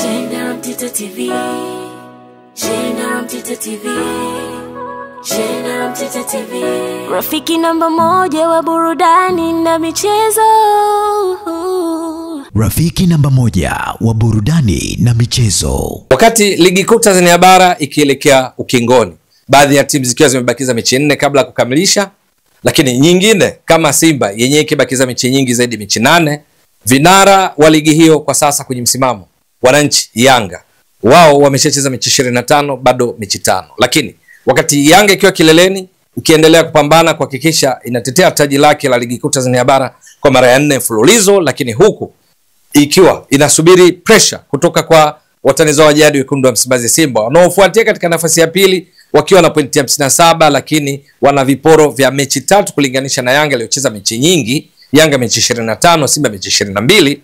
Shena Mtito TV, Shena Mtito TV, Shena Mtito TV, rafiki namba moja wa burudani na michezo. Rafiki namba moja wa burudani na michezo. Wakati ligi kuu Tanzania bara ikielekea ukingoni, baadhi ya timu zikiwa zimebakiza mechi 4 kabla kukamilisha, lakini nyingine kama Simba yenyewe ikibakiza mechi nyingi zaidi, mechi 8. Vinara wa ligi hiyo kwa sasa kwenye msimamo, wananchi Yanga, wao wameshacheza mechi 25, bado mechi 5. Lakini wakati Yanga ikiwa kileleni ikiendelea kupambana kuhakikisha inatetea taji lake la ligi kuu Tanzania bara kwa mara ya 4 mfululizo, lakini huku ikiwa inasubiri pressure kutoka kwa watani wa jadi wekundu wa Msimbazi Simba wanaofuatia katika nafasi ya pili wakiwa na pointi 57, lakini wana viporo vya mechi 3 kulinganisha na Yanga iliyocheza mechi nyingi. Yanga mechi 25, Simba mechi 22.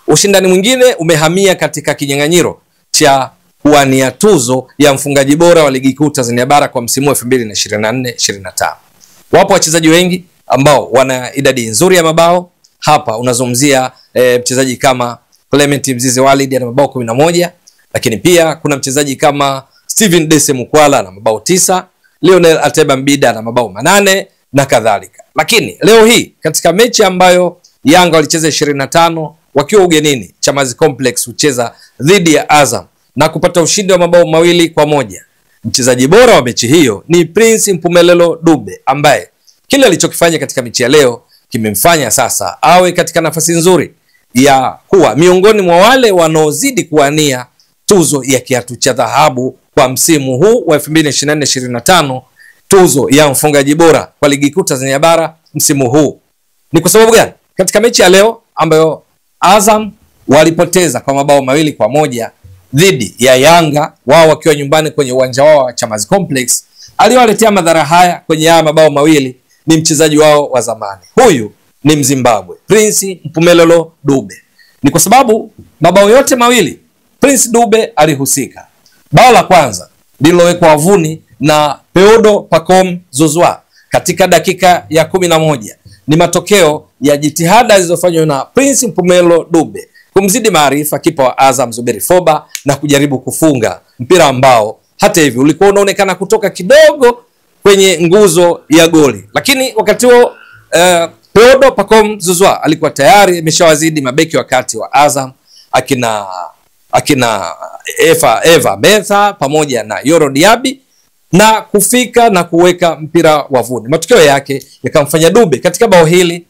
Ushindani mwingine umehamia katika kinyang'anyiro cha kuwania tuzo ya mfungaji bora wa ligi kuu Tanzania bara kwa msimu wa 2024-25. Wapo wachezaji wengi ambao wana idadi nzuri ya mabao. Hapa unazungumzia mchezaji kama Clement Mzize Walid ana mabao 11, lakini pia kuna mchezaji kama Steven Dese Mukwala na mabao 9, Lionel Ateba Mbida na mabao 8 na kadhalika. Lakini leo hii katika mechi ambayo Yanga walicheza 25 wakiwa ugenini, Chamazi Complex ucheza dhidi ya Azam na kupata ushindi wa mabao 2-1. Mchezaji bora wa mechi hiyo ni Prince Mpumelelo Dube, ambaye kile alichokifanya katika mechi ya leo kimemfanya sasa awe katika nafasi nzuri ya kuwa miongoni mwa wale wanaozidi kuwania tuzo ya kiatu cha dhahabu kwa msimu huu wa 2024-25, tuzo ya mfungaji bora kwa ligi kuu Tanzania bara msimu huu. Ni kwa sababu gani? Katika mechi ya leo ambayo Azam walipoteza kwa mabao 2-1 dhidi ya Yanga, wao wakiwa nyumbani kwenye uwanja wao wa Chamazi Complex, aliwaletea madhara haya kwenye haya mabao 2 ni mchezaji wao wa zamani. Huyu ni Mzimbabwe, Prince Mpumelelo Dube. Ni kwa sababu mabao yote 2 Prince Dube alihusika. Bao la kwanza lililowekwa wavuni na Peodo Pacom Zouzoua katika dakika ya 11 ni matokeo ya jitihada zilizofanywa na Prince Mpumelelo Dube kumzidi maarifa kipa wa Azam Zuberi Foba na kujaribu kufunga mpira ambao hata hivi ulikuwa unaonekana kutoka kidogo kwenye nguzo ya goli. Lakini wakati huo Peodo Pacom Zouzoua alikuwa tayari ameshawazidi mabeki wakati wa Azam akina Eva Betha pamoja na Yoro Diaby na kufika na kuweka mpira wavuni. Matokeo yake yakamfanya Dube katika bao hili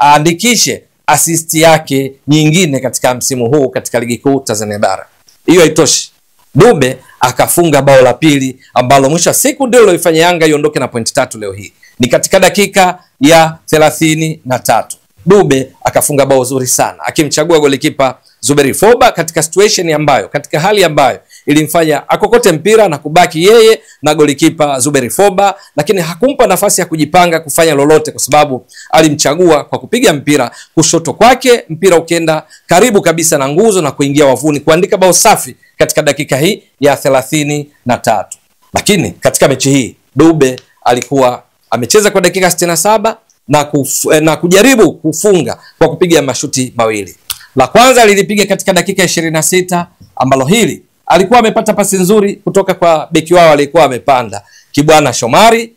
aandikishe assist yake nyingine katika msimu huu katika ligi kuu Tanzania bara. Hiyo haitoshi, Dube akafunga bao la pili ambalo mwisho siku ndio lilofanya Yanga iondoke na pointi 3 leo hii. Ni katika dakika ya 33 Dube akafunga bao zuri sana akimchagua golikipa Zuberi Foba katika hali ambayo ilimfanya akokote mpira na kubaki yeye na golikipa Zuberi Foba, lakini hakumpa nafasi ya kujipanga kufanya lolote kwa sababu alimchagua kwa kupiga mpira kushoto kwake, mpira ukienda karibu kabisa na nguzo na kuingia wavuni kuandika bao safi katika dakika hii ya 33. Lakini katika mechi hii Dube alikuwa amecheza kwa dakika 67 na kujaribu kufunga kwa kupiga mashuti 2. La kwanza lilipiga katika dakika 26 ambalo hili alikuwa amepata pasi nzuri kutoka kwa beki wao alikuwa amepanda Kibwana Shomari,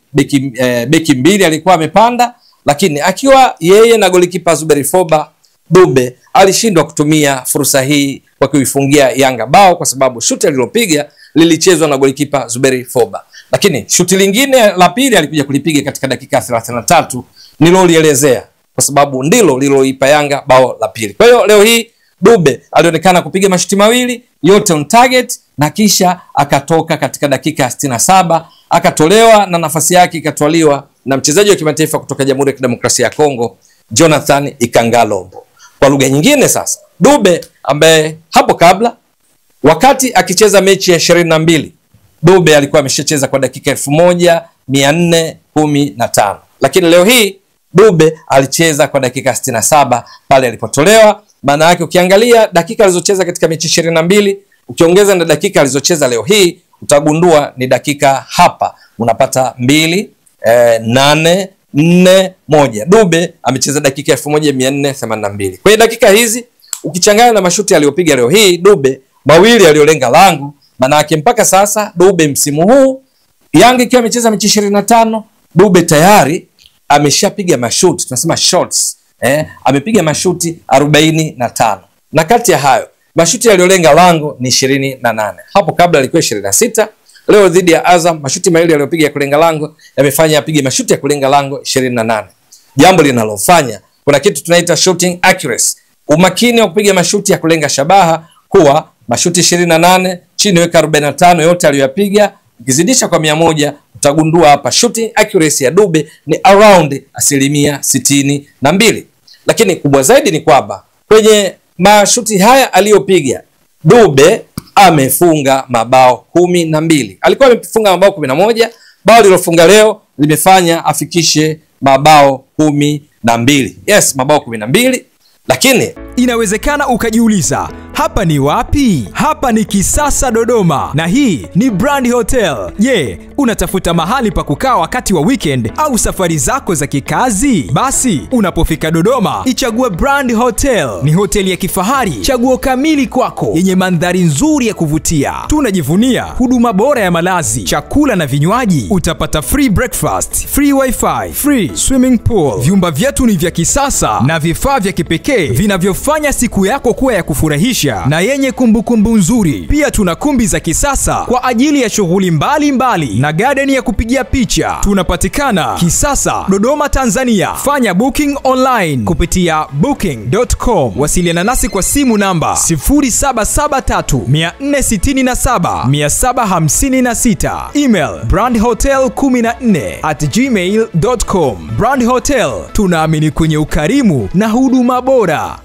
beki mbili alikuwa amepanda, lakini akiwa yeye na golikipa Zuberi Foba, Dube alishindwa kutumia fursa hii kwa kuifungia Yanga bao kwa sababu shuti alilopiga lilichezwa na golikipa Zuberi Foba. Lakini shuti lingine la pili alikuja kulipiga katika dakika 33 nilolielezea kwa sababu ndilo liloipa Yanga bao la pili. Kwa hiyo leo hii Dube alionekana kupiga mashuti 2 yote on target na kisha akatoka katika dakika 67 akatolewa na nafasi yake ikatwaliwa na mchezaji wa kimataifa kutoka Jamhuri ya Kidemokrasia ya Kongo Jonathan Ikangalombo. Kwa lugha nyingine sasa, Dube ambaye hapo kabla wakati akicheza mechi ya 22 Dube alikuwa ameshacheza kwa dakika 1415, lakini leo hii Dube alicheza kwa dakika 67 pale alipotolewa. Maana yake ukiangalia dakika alizocheza katika mechi 22 ukiongeza na dakika alizocheza leo hii utagundua ni dakika hapa unapata 2 8 4 1. Dube amecheza dakika 1482. Kwa hiyo dakika hizi ukichanganya na mashuti aliyopiga leo hii Dube mawili aliyolenga lango, maana yake mpaka sasa Dube msimu huu Yanga ikiwa amecheza mechi 25, Dube tayari ameshapiga mashuti, tunasema shots, amepiga mashuti 45. Na kati ya hayo mashuti aliyolenga lango ni 28. Hapo kabla alikuwa 26. Leo dhidi ya Azam mashuti mawili aliyopiga ya kulenga lango yamefanya apige mashuti ya kulenga lango 28. Jambo linalofanya kuna kitu tunaita shooting accuracy, umakini wa kupiga mashuti ya kulenga shabaha, kuwa mashuti 28 chini weka 45 yote aliyopiga, ukizidisha kwa 100 utagundua hapa shooting accuracy ya Dube ni around 62%. Lakini kubwa zaidi ni kwamba kwenye mashuti haya aliyopiga Dube amefunga mabao 12. Alikuwa amefunga mabao 11, bao lilofunga leo limefanya afikishe mabao 12. Yes, mabao 12. Lakini inawezekana ukajiuliza, hapa ni wapi? Hapa ni Kisasa Dodoma, na hii ni Brand Hotel. Je, unatafuta mahali pa kukaa wakati wa weekend au safari zako za kikazi? Basi unapofika Dodoma, ichague Brand Hotel. Ni hoteli ya kifahari, chaguo kamili kwako, yenye mandhari nzuri ya kuvutia. Tunajivunia huduma bora ya malazi, chakula na vinywaji. Utapata free breakfast, free wifi, free swimming pool. Vyumba vyetu ni vya kisasa na vifaa vya kipekee vinavyofanya siku yako kuwa ya kufurahisha na yenye kumbukumbu nzuri. Pia tuna kumbi za kisasa kwa ajili ya shughuli mbalimbali na garden ya kupigia picha. Tunapatikana Kisasa, Dodoma, Tanzania. Fanya booking online kupitia booking.com. Wasiliana nasi kwa simu namba 0773467756. Email brandhotel14@gmail.com. Brand Hotel, tunaamini kwenye ukarimu na huduma bora.